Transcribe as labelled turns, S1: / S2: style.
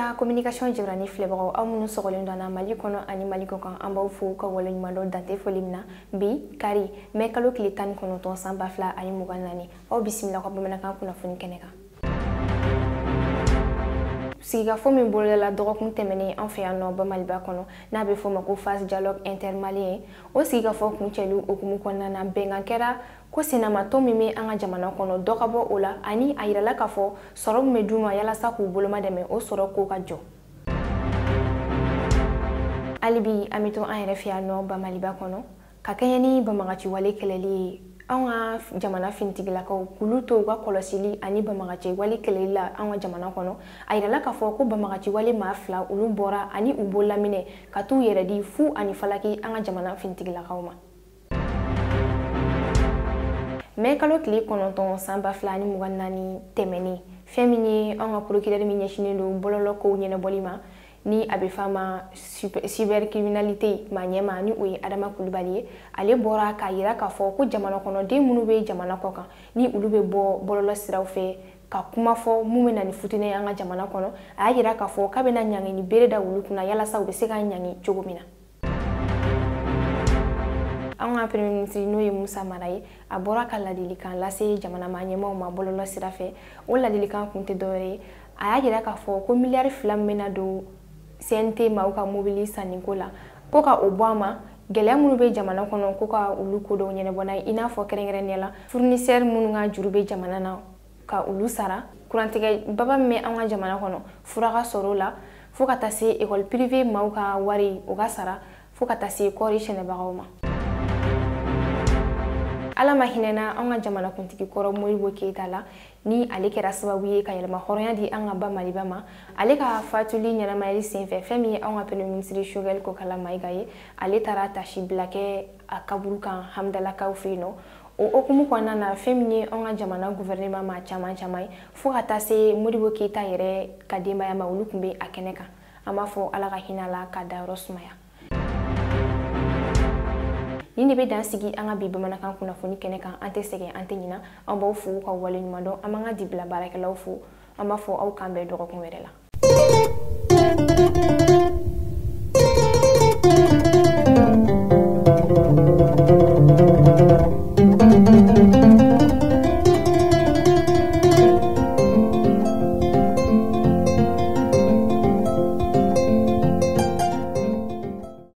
S1: Ka communication jirani filɛbagaw aw minnu sɔgɔlen don na Mali kɔnɔ ani Mali kɔkan an b'aw fo ka waleɲuman dɔn dante foli min na bi kari mai kalo tile 19 san 2024 aw bisimila ka bamanankan kunnafoni kɛnɛ kan. Sigikafɔ min bolodala dɔgɔkun tɛmɛnen an fɛ yan nɔ Bamaliba kɔnɔ n'a bɛ fɔ ma ko phase dialogue intermalien o sigikafɔ kuncɛli okumu kɔnɔna na bɛnkan kɛra ko senamatɔ min bɛ an ka jamana kɔnɔ dɔ ka bɔ o la ani a yirala k'a fɔ sɔrɔ min bɛ d'u ma yalasa k'u boloma dɛmɛ o sɔrɔ ko ka jɔ. Hali bi an bɛ to an yɛrɛ fɛ yan nɔ Bamaliba kɔnɔ ka kɛɲɛ ni banbagaci wale kɛlɛli ye an ka jamana finitigilakaw k'olu to u ka kɔlɔsili ani banbagaci wale kɛlɛli la an ka jamana kɔnɔ a yirala k'a fɔ ko banbagaci wale maa fila olu bɔra ani u bolominɛ ka t'u yɛrɛ di fu ani falaki an ka jamana finitigilakaw ma. Mai kalo tile 9 san 2024 tɛmɛnen fɛn min ye an ka procureur min ɲɛsinen don bɔlɔlɔ kow ɲɛnabɔli ma ni a bɛ f'a ma cybercriminalité ma ɲɛma ni o ye Adama Kulibali ye ale bɔra k'a yira k'a fɔ ko jamana kɔnɔden minnu bɛ jamana kɔ kan ni olu bɛ bɔ bɔlɔlɔ siraw fɛ ka kuma fɔ mun bɛ na ni futinɛ an ka jamana kɔnɔ a y'a yira k'a fɔ k'a bɛna ɲangi ni bere da olu kunna yalasa u bɛ se ka ɲangi cogo min na. An ka premier ministre n'o ye Musa Mara ye a bɔra ka ladilikan lase jamana ɲɛmaaw ma bɔlɔlɔ sira fɛ o ladilikan kun tɛ dɔwɛrɛ ye a y'a yira k'a fɔ ko miliyari 2 min bɛna don CNT maaw ka mobili sanniko la ko ka o bɔ a ma gɛlɛya minnu bɛ jamana kɔnɔ ko ka olu ko dɔw ɲɛnabɔ n'a ye i n'a fɔ kɛrɛnkɛrɛnnenya la fournisseur minnu ka juru bɛ jamana na ka olu sara kurantigɛ baba min bɛ an ka jamana kɔnɔ fura ka sɔrɔ o la fo ka taa se école privée maaw ka wari o ka sara fo ka taa se kɔɔri sɛnɛbagaw ma. Ala ma hinɛna an ka jamana kuntigi kɔrɔ Modibo Keyita la ni ale kɛra sababu ye ka yɛlɛma hɔrɔnya di an ka Bamaliba ma ale ka fatuli ɲɛnamayali senfɛ fɛn min ye an ka premier ministre Choguel Kokala Mayiga ye ale taara tasi bila kɛ a kaburu kan Hamdalakaw fɛ yen nɔ o okumu kɔnɔna na fɛn min ye an ka jamana gouvernement ma caman ye fo ka taa se Modibo Keyita yɛrɛ ka denbaya ma olu tun bɛ a kɛnɛ kan an b'a fɔ Ala ka hinɛ la ka dayɔrɔ sumaya. Ni ne bɛ dan sigi an ka bi bamanankan kunnafoni kɛnɛ kan an tɛ sɛgɛn an tɛ ɲina an b'aw fo ka waleɲuman dɔn an b'an ka dibila baarakɛlaw fo an b'a fɔ aw kan bɛn dɔgɔkun wɛrɛ la.